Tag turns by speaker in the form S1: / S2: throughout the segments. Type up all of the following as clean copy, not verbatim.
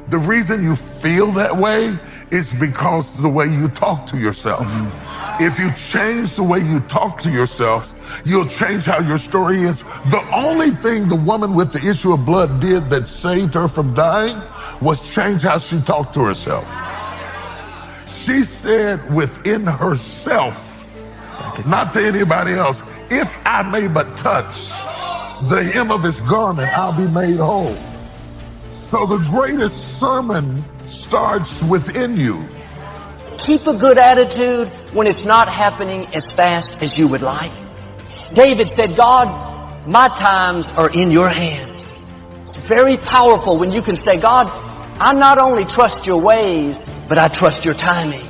S1: The reason you feel that way is because of the way you talk to yourself. If you change the way you talk to yourself, you'll change how your story is. The only thing the woman with the issue of blood did that saved her from dying was change how she talked to herself. She said within herself, not to anybody else, if I may but touch the hem of his garment, I'll be made whole. So the greatest sermon starts within you.
S2: Keep a good attitude when it's not happening as fast as you would like. David said, God, my times are in your hands. It's very powerful when you can say, God, I not only trust your ways, but I trust your timing.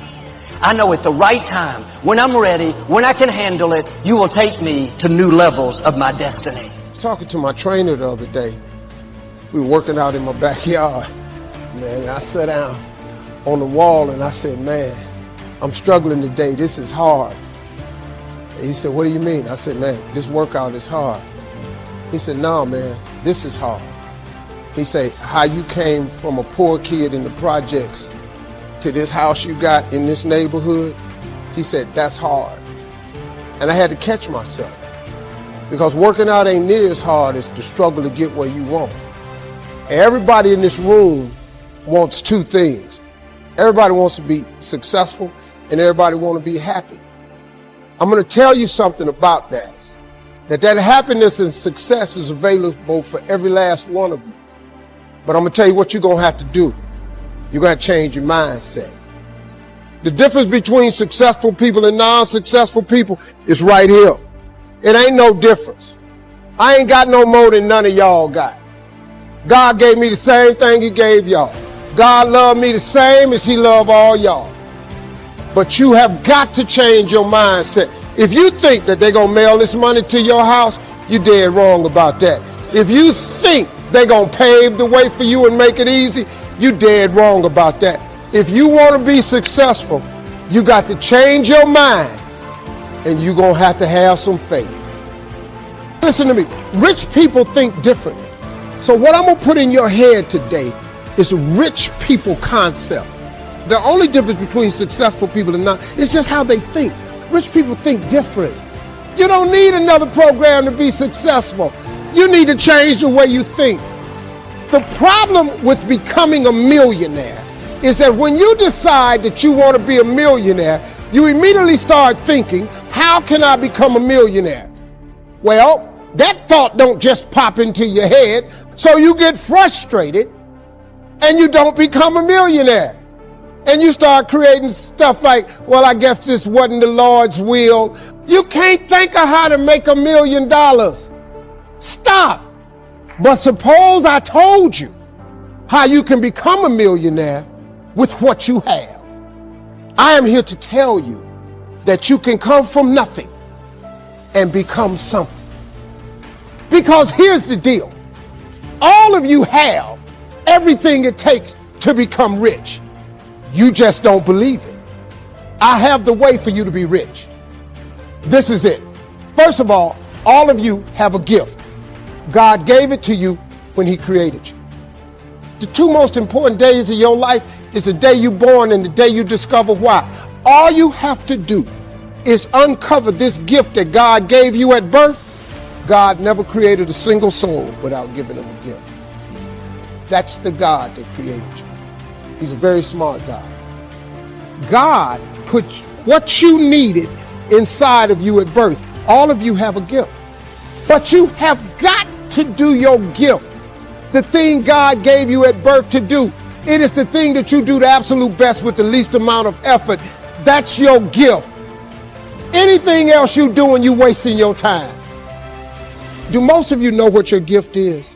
S2: I know at the right time, when I'm ready, when I can handle it, you will take me to new levels of my destiny.
S3: I was talking to my trainer the other day. We were working out in my backyard, man, and I sat down on the wall and I said, man, I'm struggling today. This is hard. And he said, what do you mean? I said, man, this workout is hard. He said, no, man, this is hard. He said, how you came from a poor kid in the projects to this house you got in this neighborhood, he said, that's hard. And I had to catch myself, because working out ain't near as hard as the struggle to get where you want. Everybody in this room wants two things. Everybody wants to be successful and everybody wants to be happy. I'm going to tell you something about that. That happiness and success is available for every last one of you. But I'm going to tell you what you're going to have to do. You're going to change your mindset. The difference between successful people and non-successful people is right here. It ain't no difference. I ain't got no more than none of y'all got. God gave me the same thing he gave y'all. God loved me the same as he loved all y'all. But you have got to change your mindset. If you think that they're going to mail this money to your house, you're dead wrong about that. If you think they're going to pave the way for you and make it easy, you're dead wrong about that. If you want to be successful, you got to change your mind, and you're going to have some faith. Listen to me. Rich people think differently. So what I'm going to put in your head today is a rich people concept. The only difference between successful people and not is just how they think. Rich people think different. You don't need another program to be successful. You need to change the way you think. The problem with becoming a millionaire is that when you decide that you want to be a millionaire, you immediately start thinking, how can I become a millionaire? Well, that thought don't just pop into your head, so you get frustrated and you don't become a millionaire. And you start creating stuff like, well, I guess this wasn't the Lord's will. You can't think of how to make $1 million. Stop. But suppose I told you how you can become a millionaire with what you have. I am here to tell you that you can come from nothing and become something. Because here's the deal. All of you have everything it takes to become rich. You just don't believe it. I have the way for you to be rich. This is it. First of all of you have a gift. God gave it to you when he created you. The two most important days of your life is the day you're born and the day you discover why. All you have to do is uncover this gift that God gave you at birth. God never created a single soul without giving them a gift. That's the God that created you. He's a very smart God. God put what you needed inside of you at birth. All of you have a gift. But you have got to do your gift. The thing God gave you at birth to do. It is the thing that you do the absolute best with the least amount of effort. That's your gift. Anything else you doing, you wasting your time. Do most of you know what your gift is?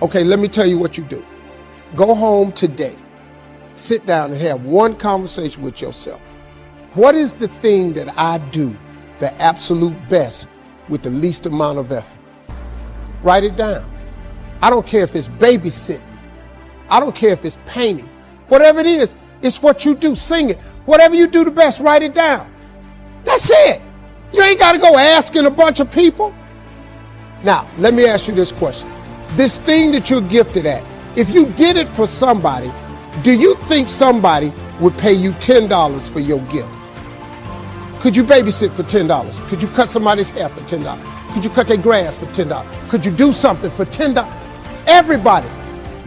S3: Okay, let me tell you what you do. Go home today. Sit down and have one conversation with yourself. What is the thing that I do the absolute best with the least amount of effort? Write it down. I don't care if it's babysitting. I don't care if it's painting. Whatever it is, it's what you do. Sing it. Whatever you do the best, write it down. That's it. You ain't got to go asking a bunch of people. Now, let me ask you this question. This thing that you're gifted at, If you did it for somebody, do you think somebody would pay you $10 for your gift? Could you babysit for $10? Could you cut somebody's hair for $10? Could you cut their grass for $10? Could you do something for $10? Everybody.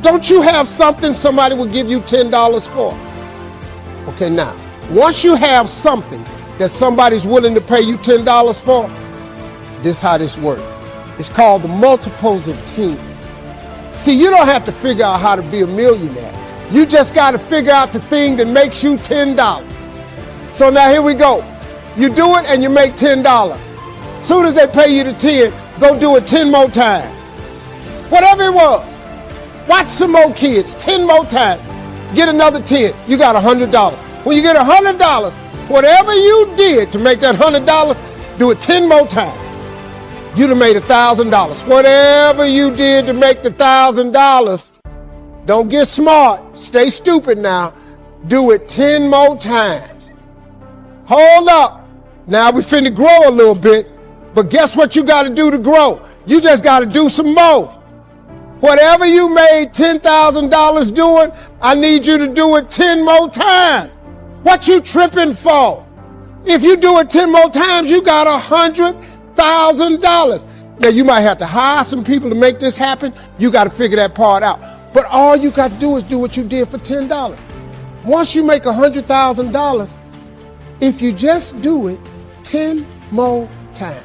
S3: Don't you have something somebody would give you $10 for? Okay, now, once you have something that somebody's willing to pay you $10 for, this is how this works. It's called the multiples of 10. See, you don't have to figure out how to be a millionaire. You just got to figure out the thing that makes you $10. So now here we go. You do it and you make $10. Soon as they pay you the 10, go do it 10 more times. Whatever it was. Watch some more kids 10 more times. Get another 10. You got $100. When you get $100, whatever you did to make that $100, do it 10 more times. You'd have made $1,000. Whatever you did to make the $1,000, don't get smart. Stay stupid now. Do it 10 more times. Hold up. Now we finna grow a little bit, but guess what you got to do to grow? You just got to do some more. Whatever you made $10,000 doing, I need you to do it 10 more times. What you tripping for? If you do it 10 more times, you got $100,000. Now you might have to hire some people to make this happen. You got to figure that part out. But all you got to do is do what you did for $10. Once you make $100,000, if you just do it 10 more times.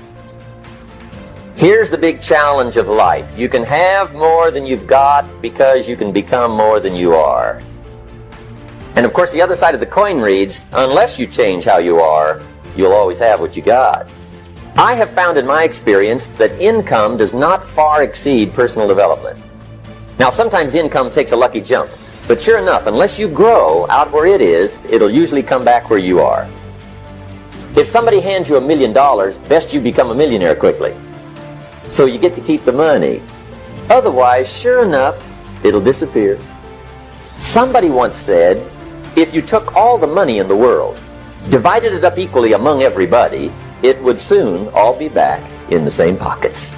S4: Here's the big challenge of life. You can have more than you've got because you can become more than you are. And of course, the other side of the coin reads, unless you change how you are, you'll always have what you got. I have found in my experience that income does not far exceed personal development. Now, sometimes income takes a lucky jump, but sure enough, unless you grow out where it is, it'll usually come back where you are. If somebody hands you $1 million, best you become a millionaire quickly, so you get to keep the money. Otherwise, sure enough, it'll disappear. Somebody once said, if you took all the money in the world, divided it up equally among everybody, it would soon all be back in the same pockets.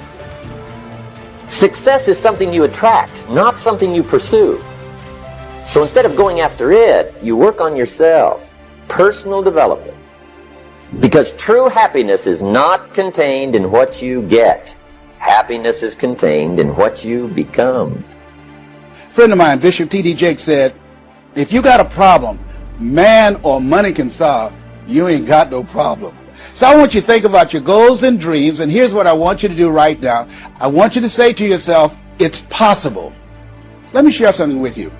S4: Success is something you attract, not something you pursue. So instead of going after it, you work on yourself. Personal development. Because true happiness is not contained in what you get. Happiness is contained in what you become.
S5: A friend of mine, Bishop T.D. Jakes, said, if you got a problem man or money can solve, you ain't got no problem. So I want you to think about your goals and dreams, and here's what I want you to do right now. I want you to say to yourself, it's possible. Let me share something with you.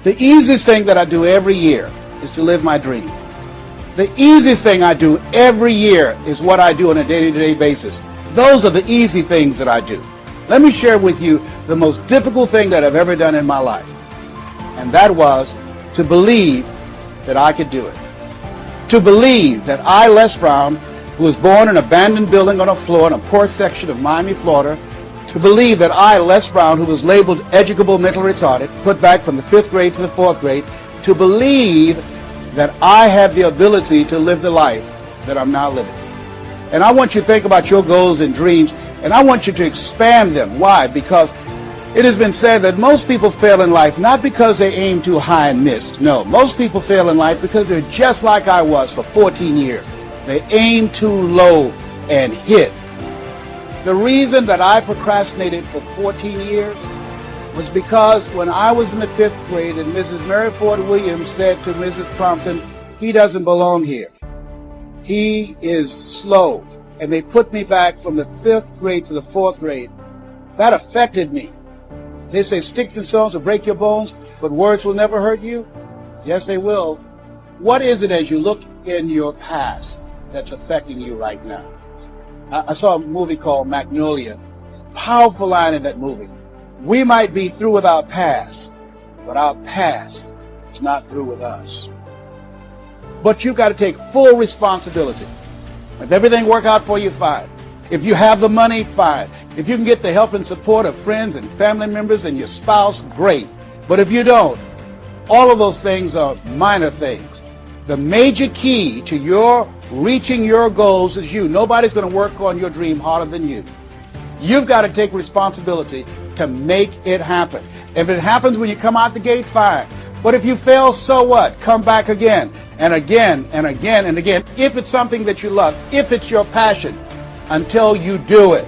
S5: The easiest thing that I do every year is to live my dream. The easiest thing I do every year is what I do on a day-to-day basis. Those are the easy things that I do. Let me share with you the most difficult thing that I've ever done in my life. And that was to believe that I could do it. To believe that I, Les Brown, who was born in an abandoned building on a floor in a poor section of Miami, Florida, to believe that I, Les Brown, who was labeled educable mental retarded, put back from the 5th grade to the 4th grade, to believe that I had the ability to live the life that I'm now living. And I want you to think about your goals and dreams, and I want you to expand them. Why? Because it has been said that most people fail in life not because they aim too high and missed. No, most people fail in life because they're just like I was for 14 years. They aim too low and hit. The reason that I procrastinated for 14 years was because when I was in the 5th grade and Mrs. Mary Ford Williams said to Mrs. Compton, he doesn't belong here. He is slow. And they put me back from the 5th grade to the 4th grade. That affected me. They say sticks and stones will break your bones, but words will never hurt you. Yes, they will. What is it as you look in your past that's affecting you right now? I saw a movie called Magnolia. Powerful line in that movie. We might be through with our past, but our past is not through with us. But you've got to take full responsibility. If everything work out for you, fine. If you have the money, fine. If you can get the help and support of friends and family members and your spouse, great. But if you don't, all of those things are minor things. The major key to your reaching your goals is you. Nobody's going to work on your dream harder than you. You've got to take responsibility to make it happen. If it happens when you come out the gate, fine. But if you fail, so what? Come back again and again and again and again. If it's something that you love, if it's your passion, until you do it.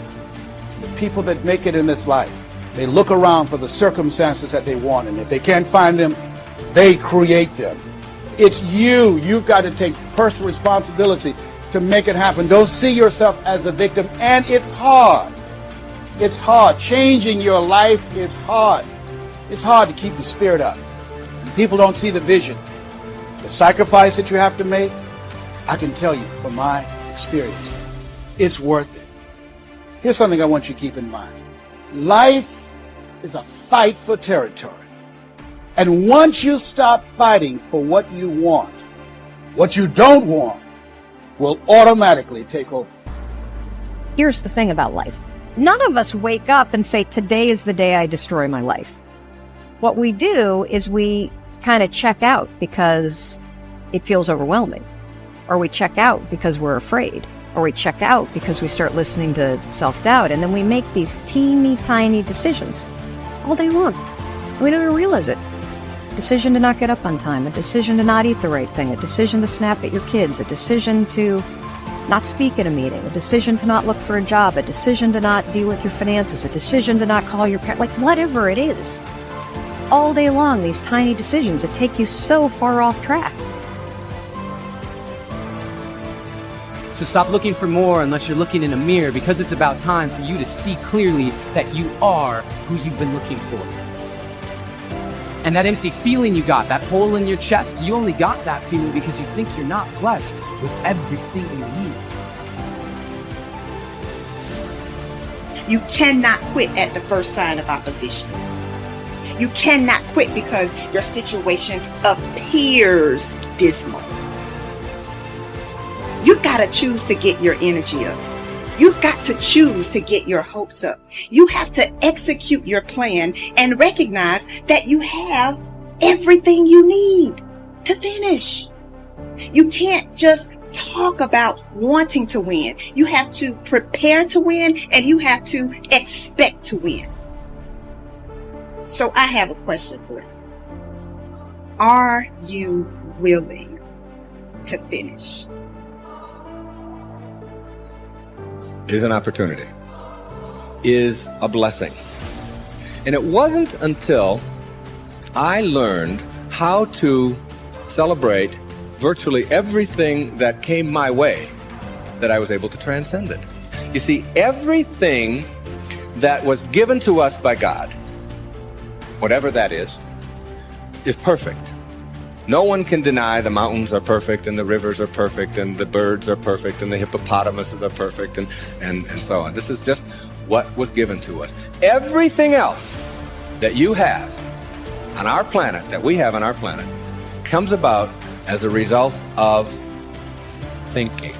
S5: The people that make it in this life, they look around for the circumstances that they want, and if they can't find them, they create them. It's you. You've got to take personal responsibility to make it happen. Don't see yourself as a victim, and it's hard. It's hard. Changing your life is hard. It's hard to keep the spirit up. People don't see the vision. The sacrifice that you have to make, I can tell you from my experience, it's worth it. Here's something I want you to keep in mind. Life is a fight for territory. And once you stop fighting for what you want, what you don't want will automatically take over.
S6: Here's the thing about life. None of us wake up and say, today is the day I destroy my life. What we do is we kind of check out because it feels overwhelming. Or we check out because we're afraid. Or we check out because we start listening to self-doubt. And then we make these teeny tiny decisions all day long. We don't even realize it. A decision to not get up on time, a decision to not eat the right thing, a decision to snap at your kids, a decision to not speak at a meeting, a decision to not look for a job, a decision to not deal with your finances, a decision to not call your parents, like whatever it is. All day long, these tiny decisions that take you so far off track.
S7: So stop looking for more unless you're looking in a mirror, because it's about time for you to see clearly that you are who you've been looking for. And that empty feeling you got, that hole in your chest, you only got that feeling because you think you're not blessed with everything you need.
S8: You cannot quit at the first sign of opposition. You cannot quit because your situation appears dismal. You've got to choose to get your energy up. You've got to choose to get your hopes up. You have to execute your plan and recognize that you have everything you need to finish. You can't just talk about wanting to win. You have to prepare to win, and you have to expect to win. So I have a question for you. Are you willing to finish?
S9: Is an opportunity, is a blessing. And it wasn't until I learned how to celebrate virtually everything that came my way that I was able to transcend it. You see, everything that was given to us by God, whatever that is perfect. No one can deny the mountains are perfect and the rivers are perfect and the birds are perfect and the hippopotamuses are perfect and so on. This is just what was given to us. Everything else that you have on our planet, that we have on our planet, comes about as a result of thinking.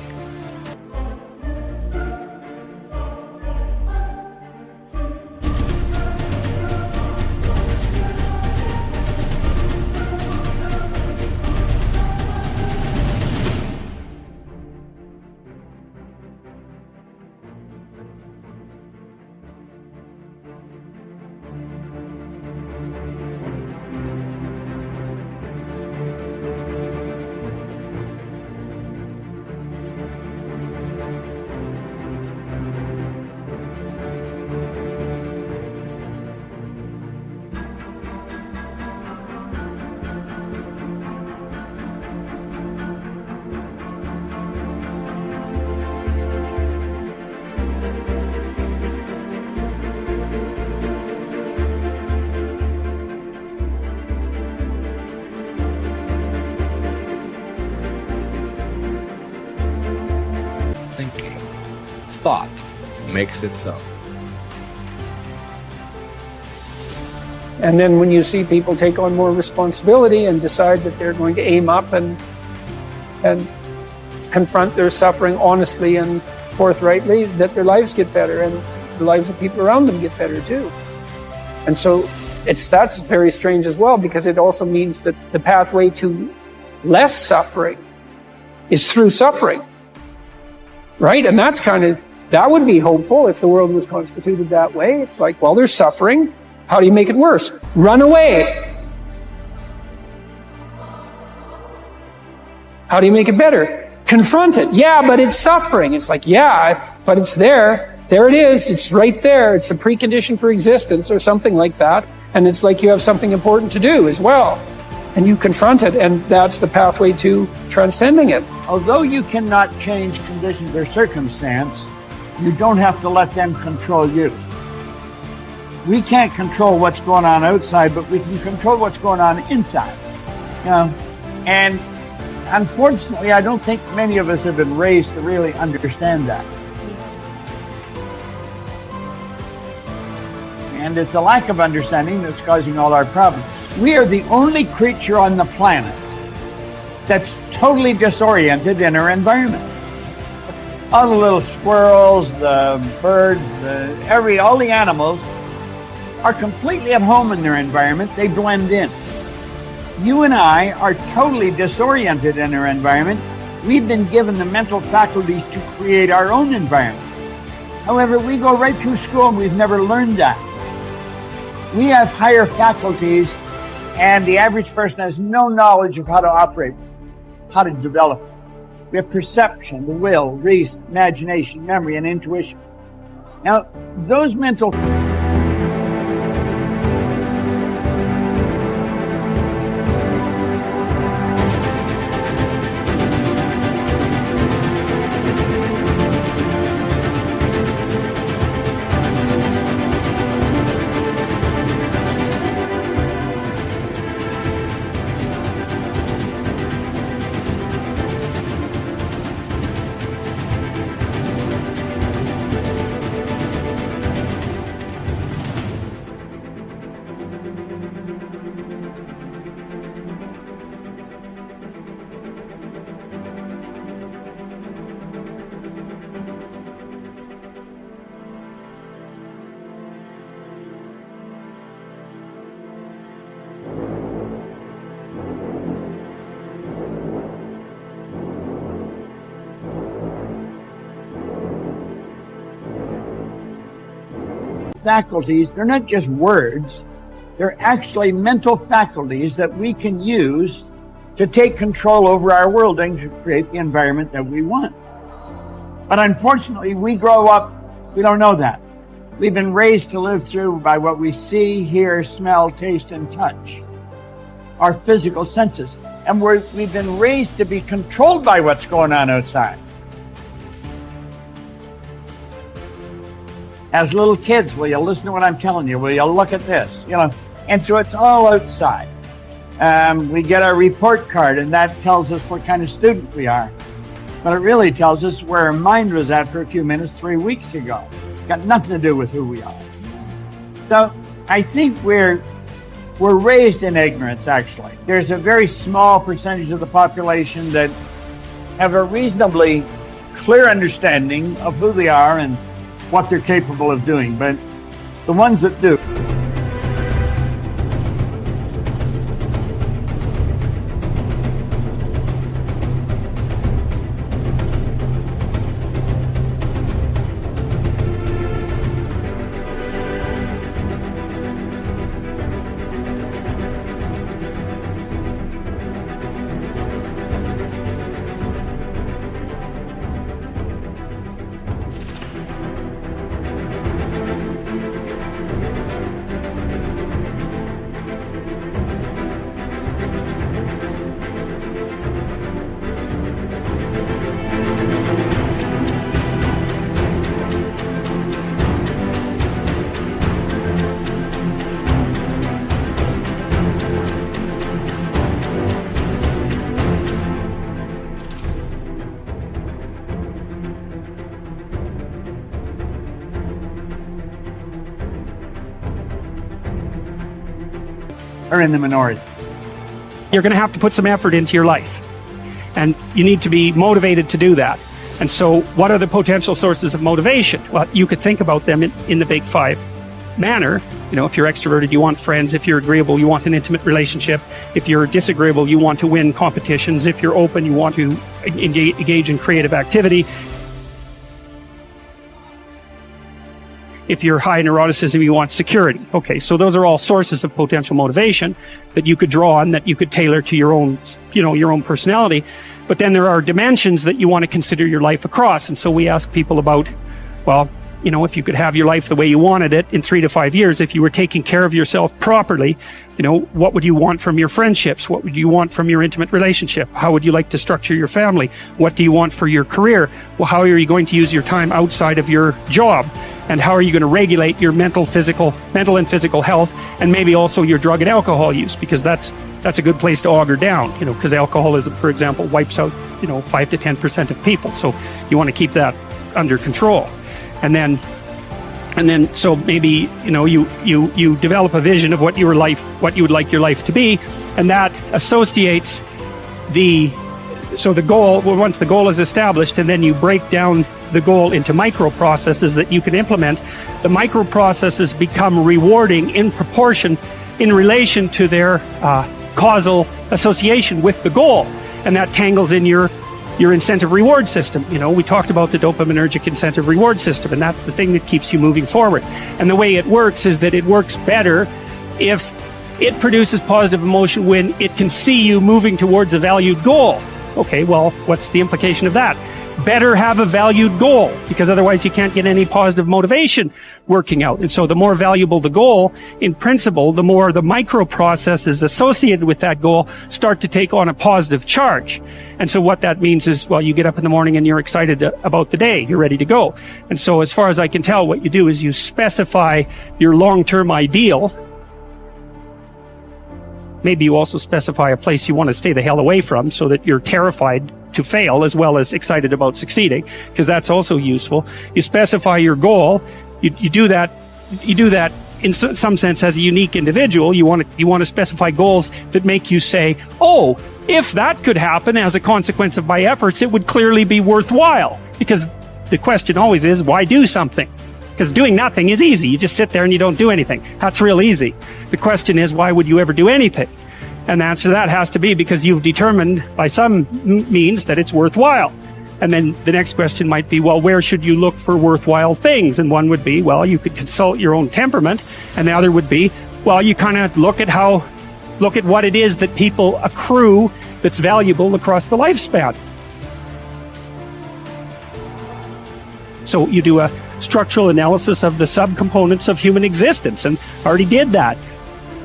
S9: Thinking. Thought makes it so.
S10: And then when you see people take on more responsibility and decide that they're going to aim up and confront their suffering honestly and forthrightly, that their lives get better and the lives of people around them get better too. And so that's very strange as well, because it also means that the pathway to less suffering is through suffering. Right? And that would be hopeful if the world was constituted that way. It's like, well, there's suffering. How do you make it worse? Run away. How do you make it better? Confront it. Yeah, but it's suffering. It's like, yeah, but it's there. There it is. It's right there. It's a precondition for existence or something like that. And it's like you have something important to do as well. And you confront it, and that's the pathway to transcending it.
S11: Although you cannot change conditions or circumstance, you don't have to let them control you. We can't control what's going on outside, but we can control what's going on inside. You know? And unfortunately, I don't think many of us have been raised to really understand that. And it's a lack of understanding that's causing all our problems. We are the only creature on the planet that's totally disoriented in our environment. All the little squirrels, the birds, all the animals are completely at home in their environment. They blend in. You and I are totally disoriented in our environment. We've been given the mental faculties to create our own environment. However, we go right through school and we've never learned that. We have higher faculties, and the average person has no knowledge of how to operate, how to develop. We have perception, the will, reason, imagination, memory, and intuition. Now, those mental faculties, they're not just words, they're actually mental faculties that we can use to take control over our world and to create the environment that we want. But unfortunately, we grow up, we don't know that. We've been raised to live through by what we see, hear, smell, taste, and touch, our physical senses. And we've been raised to be controlled by what's going on outside. As little kids, will you listen to what I'm telling you? Will you look at this? You know, and so it's all outside. We get our report card, and that tells us what kind of student we are. But it really tells us where our mind was at for a few minutes 3 weeks ago. Got nothing to do with who we are. So I think we're raised in ignorance, actually. There's a very small percentage of the population that have a reasonably clear understanding of who they are and what they're capable of doing, but the ones that do. Are in the minority.
S10: You're going to have to put some effort into your life, and you need to be motivated to do that. And so what are the potential sources of motivation? Well, you could think about them in the big five manner. You know, if you're extroverted, you want friends. If you're agreeable, you want an intimate relationship. If you're disagreeable, you want to win competitions. If you're open, you want to engage in creative activity. If you're high neuroticism, you want security. Okay, so those are all sources of potential motivation that you could draw on, that you could tailor to your own, your own personality. But then there are dimensions that you want to consider your life across. And so we ask people about, well, if you could have your life the way you wanted it in 3 to 5 years, if you were taking care of yourself properly, what would you want from your friendships? What would you want from your intimate relationship? How would you like to structure your family? What do you want for your career? Well, how are you going to use your time outside of your job? And how are you going to regulate your mental and physical health, and maybe also your drug and alcohol use? Because that's a good place to auger down, because alcoholism, for example, wipes out, 5 to 10% of people. So you want to keep that under control. And then, so maybe, you develop a vision of what you would like your life to be, and that associates the goal, once the goal is established, and then you break down the goal into micro processes that you can implement. The micro processes become rewarding in proportion in relation to their causal association with the goal, and that tangles in your incentive reward system. We talked about the dopaminergic incentive reward system, and that's the thing that keeps you moving forward. And the way it works is that it works better if it produces positive emotion when it can see you moving towards a valued goal. Okay, well, what's the implication of that? Better have a valued goal, because otherwise you can't get any positive motivation working out. And so the more valuable the goal, in principle, the more the micro processes associated with that goal start to take on a positive charge. And so what that means is, well, you get up in the morning and you're excited about the day. You're ready to go. And so as far as I can tell, what you do is you specify your long-term ideal. Maybe you also specify a place you want to stay the hell away from, so that you're terrified to fail as well as excited about succeeding, because that's also useful. You specify your goal. You do that in some sense as a unique individual. You want to specify goals that make you say, oh, if that could happen as a consequence of my efforts, it would clearly be worthwhile. Because the question always is, why do something? Because doing nothing is easy. You just sit there and you don't do anything. That's real easy. The question is, why would you ever do anything? And the answer to that has to be because you've determined by some means that it's worthwhile. And then the next question might be, well, where should you look for worthwhile things? And one would be, well, you could consult your own temperament. And the other would be, well, you kind of look at what it is that people accrue that's valuable across the lifespan. So you do a structural analysis of the subcomponents of human existence, and I already did that.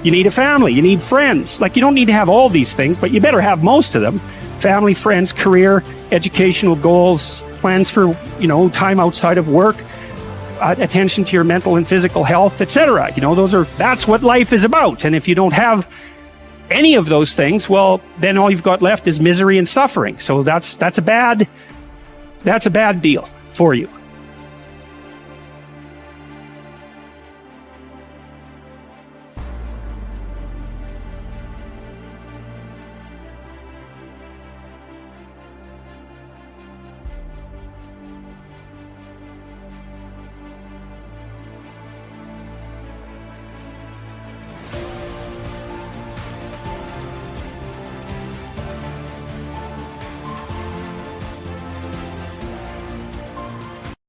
S10: You need a family, you need friends. You don't need to have all these things, but you better have most of them. Family, friends, career, educational goals, plans for, time outside of work, attention to your mental and physical health, etc. That's what life is about. And if you don't have any of those things, well, then all you've got left is misery and suffering. So that's a bad deal for you.